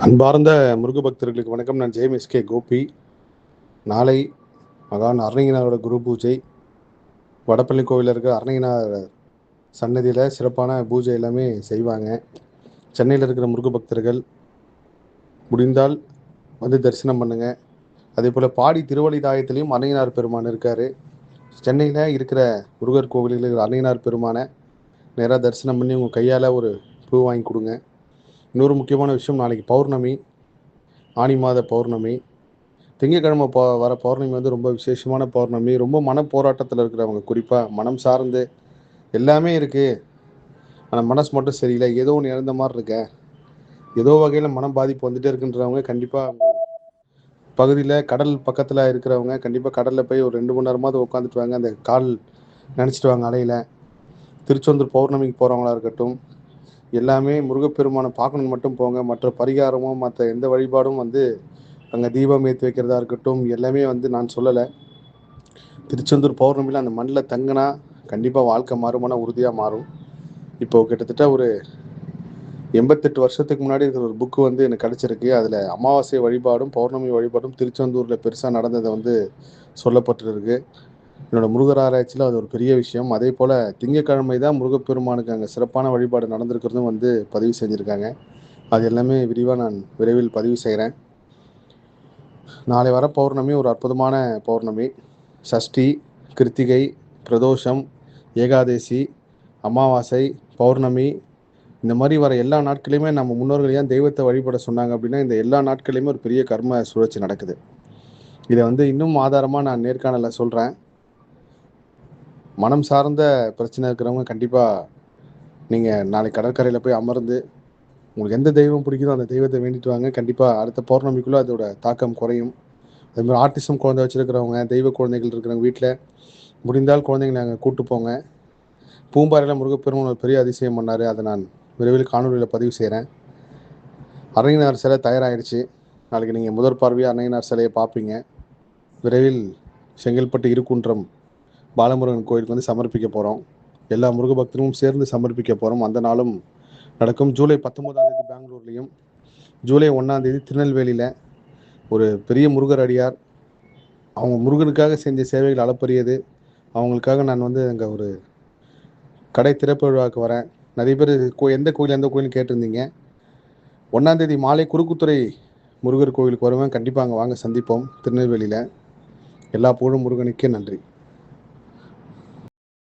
அன்பார்ந்த முருக பக்தர்களுக்கு வணக்கம். நான் ஜெயம் கோபி. நாளை மகான் அருணகிரிநாதரோட குரு பூஜை. வடப்பள்ளி கோவிலில் இருக்க அருணகிரிநாதர் சன்னதியில் சிறப்பான பூஜை எல்லாமே செய்வாங்க. சென்னையில் இருக்கிற முருக பக்தர்கள் முடிந்தால் வந்து தரிசனம் பண்ணுங்க. அதே போல் பாடி திருவள்ளிதாயத்திலையும் அருணகிரிநாதர் பெருமான் இருக்கார். சென்னையில் இருக்கிற முருகர் கோவிலில் இருக்கிற அருணகிரிநாதர் பெருமானை நேராக தரிசனம் பண்ணி உங்கள் கையால் ஒரு பூ வாங்கி கொடுங்க. இன்னொரு முக்கியமான விஷயம், நாளைக்கு பௌர்ணமி, ஆனி மாத பௌர்ணமி. திங்கட்கிழமை வர பௌர்ணமி வந்து ரொம்ப விசேஷமான பௌர்ணமி. ரொம்ப மன போராட்டத்தில் இருக்கிறவங்க, குறிப்பாக மனம் சார்ந்து எல்லாமே இருக்குது, ஆனால் மனசு மட்டும் சரியில்லை, ஏதோ ஒன்று இழந்த மாதிரி இருக்கேன், ஏதோ வகையில் மனம் பாதிப்பு வந்துட்டே இருக்குன்றவங்க கண்டிப்பாக பகுதியில் கடல் பக்கத்தில் இருக்கிறவங்க கண்டிப்பாக கடலில் போய் ஒரு 2 மணி நேரமாவது உட்காந்துட்டு வாங்க. அந்த கால் நினச்சிட்டு வாங்க அலையில். திருச்செந்தூர் பௌர்ணமிக்கு போகிறவங்களா இருக்கட்டும், எல்லாமே முருகப்பெருமானை பார்க்கணுன்னு மட்டும் போங்க. மற்ற பரிகாரமும் மற்ற எந்த வழிபாடும் வந்து அங்கே தீபம் ஏற்றி வைக்கிறதா இருக்கட்டும் எல்லாமே வந்து நான் சொல்லலை. திருச்செந்தூர் பௌர்ணமியில் அந்த மண்ணில் தங்கினா கண்டிப்பாக வாழ்க்கை மாறுமான உறுதியாக மாறும். இப்போது கிட்டத்தட்ட ஒரு 88 வருஷத்துக்கு முன்னாடி இருக்கிற ஒரு புக்கு வந்து எனக்கு கிடச்சிருக்கு. அதில் அமாவாசை வழிபாடும் பௌர்ணமி வழிபாடும் திருச்செந்தூரில் பெருசாக நடந்ததை வந்து சொல்லப்பட்டிருக்கு. என்னோடய முருகர் ஆராய்ச்சியில் அது ஒரு பெரிய விஷயம். அதே போல் திங்கட்கிழமை தான் முருகப்பெருமானுக்கு அங்கே சிறப்பான வழிபாடு நடந்திருக்கிறதும் வந்து பதிவு செஞ்சுருக்காங்க. அது எல்லாமே விரிவாக நான் விரைவில் பதிவு செய்கிறேன். நாளை வர பௌர்ணமி ஒரு அற்புதமான பௌர்ணமி. சஷ்டி, கிருத்திகை, பிரதோஷம், ஏகாதேசி, அமாவாசை, பௌர்ணமி, இந்த மாதிரி வர எல்லா நாட்களையுமே நம்ம முன்னோர்கள் ஏன் தெய்வத்தை வழிபட சொன்னாங்க அப்படின்னா, இந்த எல்லா நாட்களையுமே ஒரு பெரிய கர்ம சுழற்சி நடக்குது. இதை வந்து இன்னும் ஆதாரமாக நான் நேர்காணலில் சொல்கிறேன். மனம் சார்ந்த பிரச்சனை இருக்கிறவங்க கண்டிப்பாக நீங்கள் நாளைக்கு கடற்கரையில் போய் அமர்ந்து உங்களுக்கு எந்த தெய்வம் பிடிக்குதோ அந்த தெய்வத்தை வேண்டிட்டு வாங்க. கண்டிப்பாக அடுத்த பௌர்ணமிக்குள்ளே அதோட தாக்கம் குறையும். அதுமாதிரி ஆர்டிசம் குழந்தை வச்சுருக்கிறவங்க, தெய்வ குழந்தைகள் இருக்கிறவங்க வீட்டில் முடிந்தால் குழந்தைங்களை அங்கே கூப்பிட்டு போங்க. பூம்பாறையில் முருகப்பெருமான் ஒரு பெரிய அதிசயம் பண்ணார். அதை நான் விரைவில் காணொலியில் பதிவு செய்கிறேன். அருணகிரிநாதர் சிலை தயாராகிடுச்சு. நாளைக்கு நீங்கள் முதற் பார்வையாக அருணகிரிநாதர் சிலையை பார்ப்பீங்க. விரைவில் செங்கல்பட்டு இருக்குன்றம் பாலமுருகன் கோயிலுக்கு வந்து சமர்ப்பிக்க போகிறோம். எல்லா முருக பக்தரும் சேர்ந்து சமர்ப்பிக்க போகிறோம். அந்த நாளும் நடக்கும். ஜூலை 19ஆம் தேதி பெங்களூர்லேயும், ஜூலை 1ஆம் தேதி திருநெல்வேலியில் ஒரு பெரிய முருகர் அடியார், அவங்க முருகனுக்காக செஞ்ச சேவைகள் அளப்பரியது. அவங்களுக்காக நான் வந்து அங்கே ஒரு கடை திறப்பு விழாவுக்கு வரேன். நிறைய பேர் எந்த கோயில்னு கேட்டிருந்தீங்க. 1ஆம் தேதி மாலை குறுக்குத்துறை முருகர் கோவிலுக்கு வருவேன். கண்டிப்பாக அங்கே வாங்க, சந்திப்போம் திருநெல்வேலியில். எல்லா புகழும் முருகனுக்கே. நன்றி.